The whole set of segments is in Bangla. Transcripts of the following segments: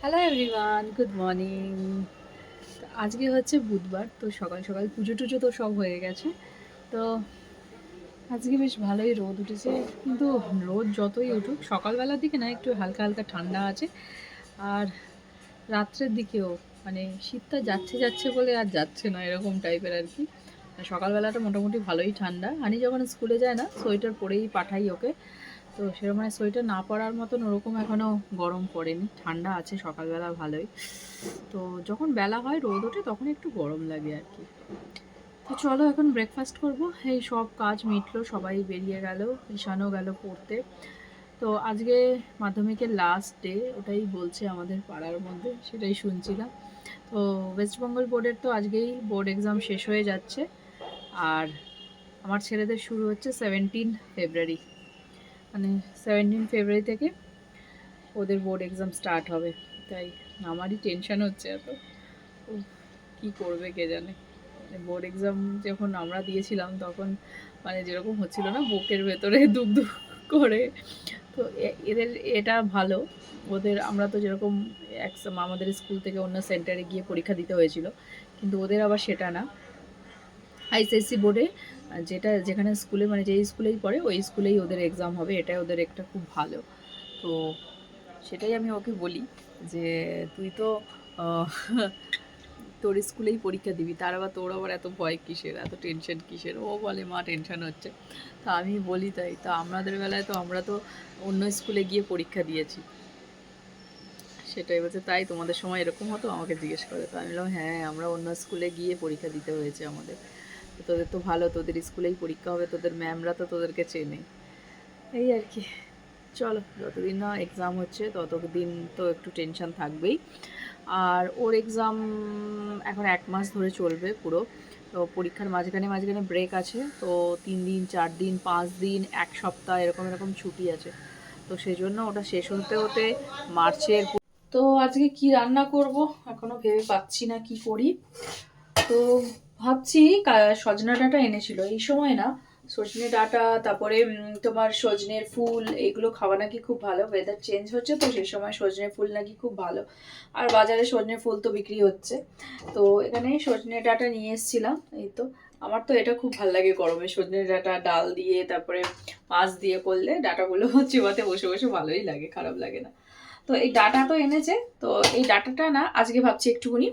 Hello everyone, good morning. আজকে হচ্ছে বুধবার, তো সকাল সকাল পুজো টুজো তো সব হয়ে গেছে। তো আজকে বেশ ভালোই রোদ উঠেছে, কিন্তু রোদ যতই উঠুক সকালবেলার দিকে না একটু হালকা হালকা ঠান্ডা আছে। আর রাত্রের দিকেও মানে শীতটা যাচ্ছে যাচ্ছে বলে আর যাচ্ছে না, এরকম টাইপের আর কি। সকালবেলাটা মোটামুটি ভালোই ঠান্ডা। হানি যখন স্কুলে যায় না, সোয়েটার পরেই পাঠাই ওকে। তো সেরকম মানে সোয়েটার না পরার মতন ওরকম এখনও গরম পড়েনি, ঠান্ডা আছে সকালবেলা ভালোই। তো যখন বেলা হয় রোদ ওঠে তখন একটু গরম লাগে আর কি। তো চলো এখন ব্রেকফাস্ট করব। এই সব কাজ মিটলো, সবাই বেরিয়ে গেল, ঈশানও গেল পড়তে। তো আজকে মাধ্যমিকের লাস্ট ডে, ওটাই বলছে আমাদের পাড়ার মধ্যে, সেটাই শুনছিলাম। তো ওয়েস্ট বেঙ্গল বোর্ডের তো আজকেই বোর্ড এক্সাম শেষ হয়ে যাচ্ছে। আর আমার ছেলেদের শুরু হচ্ছে 17 ফেব্রুয়ারি, মানে 17 ফেব্রুয়ারি থেকে ওদের বোর্ড এক্সাম স্টার্ট হবে। তাই আমারই টেনশান হচ্ছে এত, কি করবে কে জানে। বোর্ড এক্সাম যখন আমরা দিয়েছিলাম তখন মানে যেরকম হচ্ছিল না, বুকের ভেতরে দুঃখ দুঃখ করে। তো এদের এটা ভালো, ওদের আমরা তো যেরকম আমাদের স্কুল থেকে অন্য সেন্টারে গিয়ে পরীক্ষা দিতে হয়েছিল, কিন্তু ওদের আবার সেটা না। আইসিএসসি বোর্ডে যেটা যেখানে স্কুলে মানে যেই স্কুলেই পড়ে ওই স্কুলেই ওদের এক্সাম হবে, এটাই ওদের একটা খুব ভালো। তো সেটাই আমি ওকে বলি যে তুই তো তোর স্কুলেই পরীক্ষা দিবি, তার আবার তোর আবার এত ভয় কিসের, এত টেনশন কিসের। ও বলে মা টেনশন হচ্ছে। তা আমি বলি তাই তো, আমাদের বেলায় তো আমরা তো অন্য স্কুলে গিয়ে পরীক্ষা দিয়েছি। সেটাই বলছে, তাই তোমাদের সময় এরকম হতো, আমাকে জিজ্ঞেস করে। তো আমি বললাম হ্যাঁ, আমরা অন্য স্কুলে গিয়ে পরীক্ষা দিতে হয়েছে আমাদের। তো তোদের তো ভালো, তোদের স্কুলেই পরীক্ষা হবে, তোদের ম্যামরা তো তোদেরকে চেনে। এই আর কি। চলো, যতদিন না এক্সাম হচ্ছে ততদিন তো একটু টেনশান থাকবেই। আর ওর এক্সাম এখন 1 মাস ধরে চলবে পুরো। তো পরীক্ষার মাঝখানে মাঝখানে ব্রেক আছে, তো 3 দিন 4 দিন 5 দিন 1 সপ্তাহ এরকম এরকম ছুটি আছে। তো সেই জন্য ওটা শেষ হতে হতে মার্চের। তো আজকে কি রান্না করব এখনো ভেবে পাচ্ছি না কি করি। তো ভাবছি সজনা ডাঁটা এনেছিল এই সময় না, সজনে ডাঁটা, তারপরে তোমার সজনের ফুল, এগুলো খাওয়া নাকি খুব ভালো। ওয়েদার চেঞ্জ হচ্ছে তো সেই সময় সজনে ফুল নাকি খুব ভালো। আর বাজারে সজনে ফুল তো বিক্রি হচ্ছে। তো এখানে সজনে ডাঁটা নিয়ে এসেছিলাম। এই তো আমার তো এটা খুব ভালো লাগে গরমে, সজনে ডাঁটা ডাল দিয়ে তারপরে মাছ দিয়ে করলে ডাঁটাগুলো চিবাতে বসে বসে ভালোই লাগে, খারাপ লাগে না। তো এই ডাঁটা তো এনেছে, তো এই ডাঁটাটা না আজকে ভাবছি একটুখানি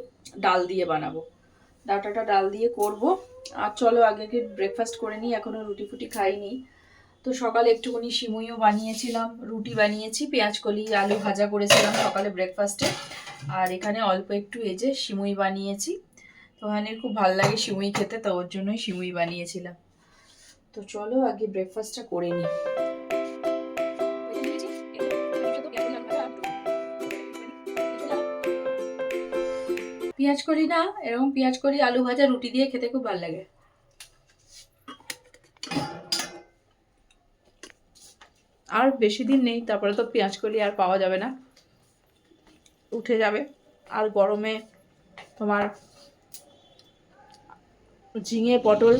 ডাল দিয়ে বানাবো। ডাঁটাটা ডাল দিয়ে করব। আর চলো আগে ব্রেকফাস্ট করে নিই, এখনো রুটি ফুটি খাইনি। তো সকালে একটুখানি সিমুইও বানিয়েছিলাম, রুটি বানিয়েছি, পেঁয়াজ কলি আলু ভাজা করেছিলাম সকালে ব্রেকফাস্টে। আর এখানে অল্প একটু এই যে সিমুই বানিয়েছি। তো হানির খুব ভালো লাগে সিমুই খেতে, তো ওর জন্যই সিমুই বানিয়েছিলাম। তো চলো আগে ব্রেকফাস্টটা করে নিই। পেঁয়াজ করি না, এরকম পেঁয়াজ করি আলু ভাজা রুটি দিয়ে খেতে খুব ভালো লাগে। আর বেশি দিন নেই, তারপরে তো পেঁয়াজ কলি আর পাওয়া যাবে না, উঠে যাবে। আর গরমে তোমার ঝিঙে পটল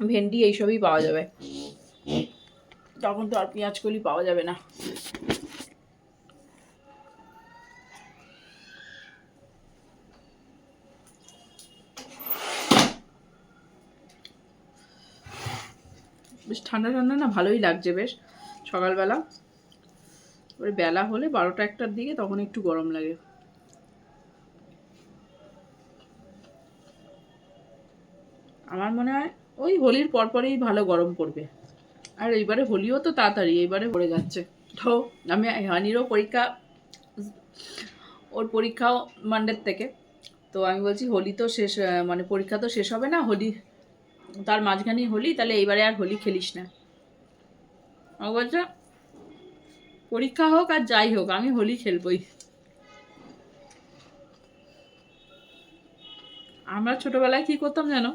ভেন্ডি এইসবই পাওয়া যাবে, তখন তো আর পেঁয়াজ কলি পাওয়া যাবে না। বেশ ঠান্ডা ঠান্ডা না, ভালোই লাগছে বেশ সকালবেলা। ওই বেলা হলে 12টা 1টার দিকে তখন একটু গরম লাগে। আমার মনে হয় ওই হোলির পরপরই ভালো গরম পড়বে। আর এইবারে হোলিও তো তাড়াতাড়ি এইবারে পড়ে যাচ্ছে। তো আমি হানিরও পরীক্ষা, ওর পরীক্ষাও মানডের থেকে। তো আমি বলছি হোলি তো শেষ, মানে পরীক্ষা তো শেষ হবে না, হোলি তার মাঝখানেই হোলি, তাহলে এইবারে আর হোলি খেলিস না। ও বলছে পরীক্ষা হোক আর যাই হোক আমি হোলি খেলবই। আমরা ছোটবেলায় কি করতাম জানো,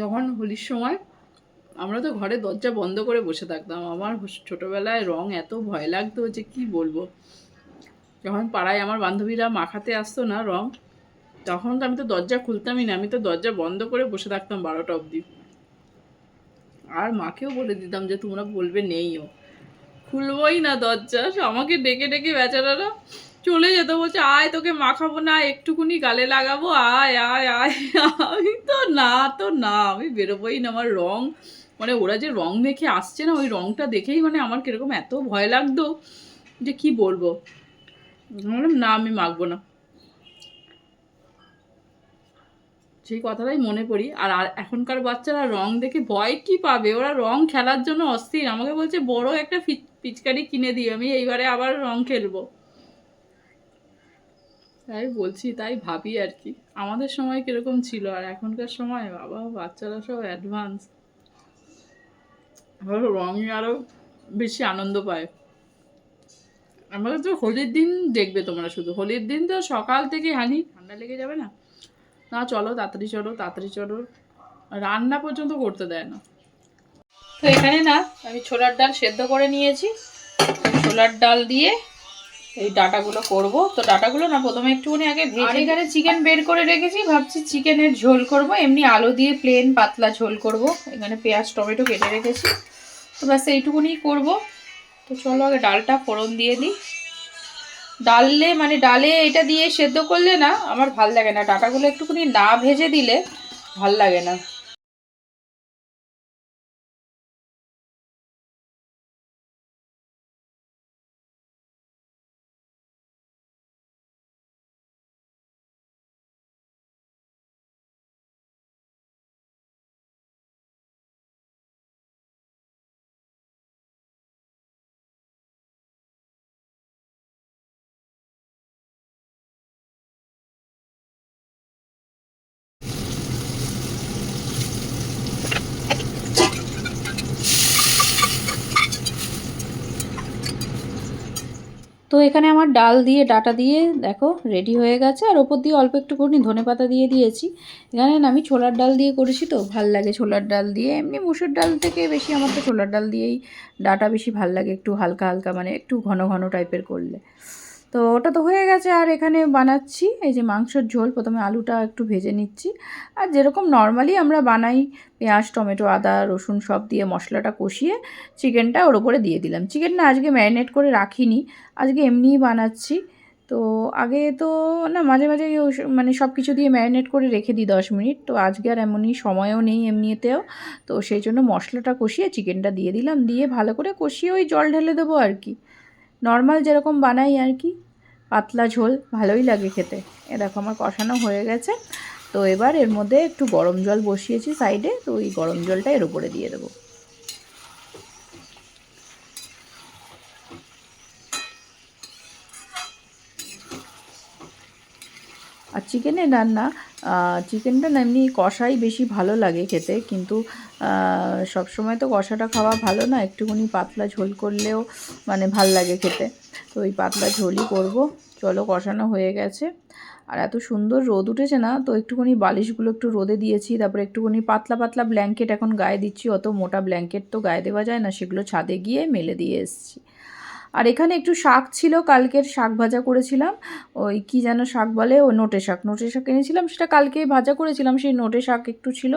যখন হোলির সময় আমরা তো ঘরে দরজা বন্ধ করে বসে থাকতাম। আমার ছোটবেলায় রং এত ভয় লাগতো যে কি বলবো। যখন পাড়ায় আমার বান্ধবীরা মাখাতে আসতো না রং, তখন তো আমি তো দরজা খুলতামই না, আমি তো দরজা বন্ধ করে বসে থাকতাম 12টা অবধি। আর মাকেও বলে দিতাম যে তোমরা বলবে নেই ও। খুলবই না দরজা, আমাকে ডেকে ডেকে বেচারারা চলে যেত, বলছে আয় তোকে মাখাবো না, একটুকুনি গালে লাগাবো, আয় আয় আয়। আমি তো না, আমি বেরোবোই না। আমার রং, মানে ওরা যে রং মেখে আসছে না, ওই রংটা দেখেই মানে আমার কিরকম এত ভয় লাগতো যে কি বলবো। বললাম না, আমি মাখবো না। সেই কথাটাই মনে করি। আর এখনকার বাচ্চারা রং দেখে ভয় কি পাবে, ওরা রং খেলার জন্য অস্থির। আমাকে বলছে বড় একটা পিচকারি কিনে দিই, আমি এইবারে আবার রং খেলবো। তাই বলছি, তাই ভাবি আর কি আমাদের সময় কিরকম ছিল আর এখনকার সময়। বাবা, বাচ্চারা সব অ্যাডভান্স, আরো রঙে আরো বেশি আনন্দ পায়। আমাদের তো হোলির দিন দেখবে তোমরা, শুধু হোলির দিন তো সকাল থেকে হানি ঠান্ডা লেগে যাবে না, না চলো তাড়াতাড়ি চলো তাড়াতাড়ি চলো, রান্না পর্যন্ত করতে দেয় না। তো এখানে না আমি ছোলার ডাল সেদ্ধ করে নিয়েছি। ছোলার ডাল দিয়ে এই ডাটাগুলো করব। তো ডাটাগুলো না প্রথমে একটুখানি আগে ভেজে, এখানে চিকেন বের করে রেখেছি, ভাবছি চিকেনের ঝোল করব। এমনি আলু দিয়ে প্লেন পাতলা ঝোল করব। এখানে পেঁয়াজ টমেটো কেটে রেখেছি, তো ব্যাস এইটুকুনি করব। তো চলো আগে ডালটা ফোড়ন দিয়ে দিই। ডালে এটা দিয়ে সেদ্ধ করলে না আমার ভাল লাগে না, ডাটাগুলো একটুখানি না ভেজে দিলে ভাল লাগে না। তো এখানে আমার ডাল দিয়ে ডাটা দিয়ে দেখো রেডি হয়ে গেছে। আর ওপর দিয়ে অল্প একটুখানি ধনেপাতা দিয়ে দিয়েছি। এখানে না আমি ছোলার ডাল দিয়ে করেছি, তো ভাল লাগে ছোলার ডাল দিয়ে। এমনি মুসুর ডাল থেকে বেশি আমার তো ছোলার ডাল দিয়েই ডাটা বেশি ভাল লাগে, একটু হালকা হালকা, মানে একটু ঘন ঘন টাইপের করলে। তো ওটা তো হয়ে গেছে। আর এখানে বানাচ্ছি এই যে মাংসের ঝোল। প্রথমে আলুটা একটু ভেজে নিচ্ছি, আর যেরকম নর্মালি আমরা বানাই পেঁয়াজ টমেটো আদা রসুন সব দিয়ে মশলাটা কষিয়ে চিকেনটা ওর ওপরে দিয়ে দিলাম। চিকেন না আজকে ম্যারিনেট করে রাখিনি, আজকে এমনিই বানাচ্ছি। তো আগে তো না মাঝে মাঝে মানে সব কিছু দিয়ে ম্যারিনেট করে রেখে দিই 10 মিনিট, তো আজকে আর এমনই সময়ও নেই এমনিতেও। তো সেই জন্য মশলাটা কষিয়ে চিকেনটা দিয়ে দিলাম, দিয়ে ভালো করে কষিয়ে ওই জল ঢেলে দেবো আর কি, নর্মাল যেরকম বানাই আর কি, পাতলা ঝোল ভালোই লাগে খেতে। এ দেখো আমার কষানো হয়ে গেছে। তো এবার এর মধ্যে একটু গরম জল বসিয়েছি সাইডে, তো ওই গরম জলটা এর উপরে দিয়ে দেবো। আর চিকেনের রান্না, চিকেনটা না এমনি কষাই বেশি ভালো লাগে খেতে, কিন্তু সবসময় তো কষাটা খাওয়া ভালো না, একটুখানি পাতলা ঝোল করলেও মানে ভাল লাগে খেতে। তো ওই পাতলা ঝোলই করব। চলো কষানো হয়ে গেছে। আর এত সুন্দর রোদ উঠেছে না, তো একটুখানি বালিশগুলো একটু রোদে দিয়েছি, তারপরে একটুখানি পাতলা পাতলা ব্ল্যাঙ্কেট এখন গায়ে দিচ্ছি। অত মোটা ব্ল্যাঙ্কেট তো গায়ে দেওয়া যায় না, সেগুলো ছাদে গিয়ে মেলে দিয়ে এসেছি। আর এখানে একটু শাক ছিল, কালকের শাক ভাজা করেছিলাম। ওই কি যেন শাক বলে, ও নোটে শাক এনেছিলাম, সেটা কালকে ভাজা করেছিলাম। সেই নোটে শাক একটু ছিল,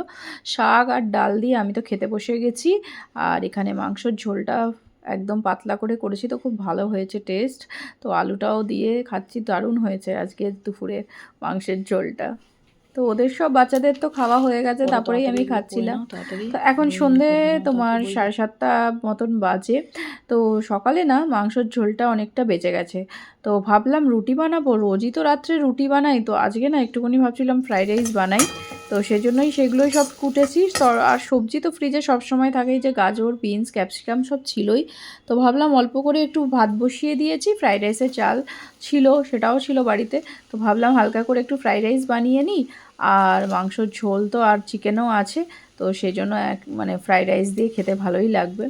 শাক আর ডাল দিয়ে আমি তো খেতে বসে গেছি। আর এখানে মাংসর ঝোলটা একদম পাতলা করে করেছি, তো খুব ভালো হয়েছে টেস্ট। তো আলুটাও দিয়ে খাচ্ছি, দারুণ হয়েছে আজকে দুপুরের মাংসের ঝোলটা। তো ওদের সব বাচ্চাদের তো খাওয়া হয়ে গেছে, তারপরেই আমি খাচ্ছিলাম। তো এখন সন্ধে তোমার 7:30 মতন বাজে। তো সকালে না মাংসের ঝোলটা অনেকটা বেঁচে গেছে, তো ভাবলাম রুটি বানাবো। রোজই তো রাত্রে রুটি বানাই, তো আজকে না একটুখানি ভাবছিলাম ফ্রাইড রাইস বানাই। তো সেজন্যই সেগুলোই সব কুটেছি। আর সবজি তো ফ্রিজে সবসময় থাকেই, যে গাজর বিনস ক্যাপসিকাম সব ছিলই। তো ভাবলাম অল্প করে একটু ভাত বসিয়ে দিয়েছি, ফ্রাইড রাইসের চাল ছিল সেটাও ছিল বাড়িতে। তো ভাবলাম হালকা করে একটু ফ্রাইড রাইস বানিয়ে নিই, আর মাংসর ঝোল তো আর চিকেনও আছে, তো সেই জন্য মানে ফ্রাইড রাইস দিয়ে খেতে ভালোই লাগবে।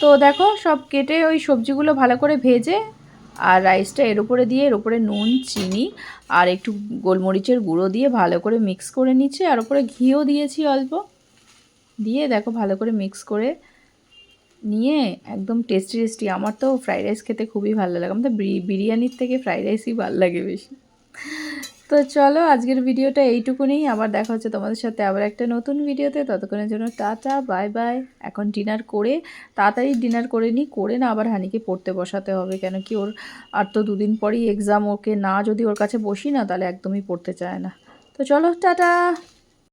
তো দেখো সব কেটে ওই সবজিগুলো ভালো করে ভেজে আর রাইসটা এর উপরে দিয়ে, এর উপরে নুন চিনি আর একটু গোলমরিচের গুঁড়ো দিয়ে ভালো করে মিক্স করে নিচ্ছি। আর উপরে ঘিও দিয়েছি অল্প, দিয়ে দেখো ভালো করে মিক্স করে নিয়ে একদম টেস্টি টেস্টি। আমার তো ফ্রাইড রাইস খেতে খুবই ভালো লাগে, আমার তো বিরিয়ানির থেকে ফ্রাইড রাইসই ভালো লাগে বেশি। তো চলো আজকের ভিডিওটা এইটুকুনি, আবার দেখা হচ্ছে তোমাদের সাথে আবার একটা নতুন ভিডিওতে। ততক্ষণের জন্য টাটা, বাই বাই। এখন ডিনার করে তাড়াতাড়ি ডিনার করে নিই, করে না আবার হানিকে পড়তে বসাতে হবে, কেন কি ওর আর তো 2 দিন পরই এক্সাম। ওকে না যদি ওর কাছে বসি না তাহলে একদমই পড়তে চায় না। তো চলো টাটা।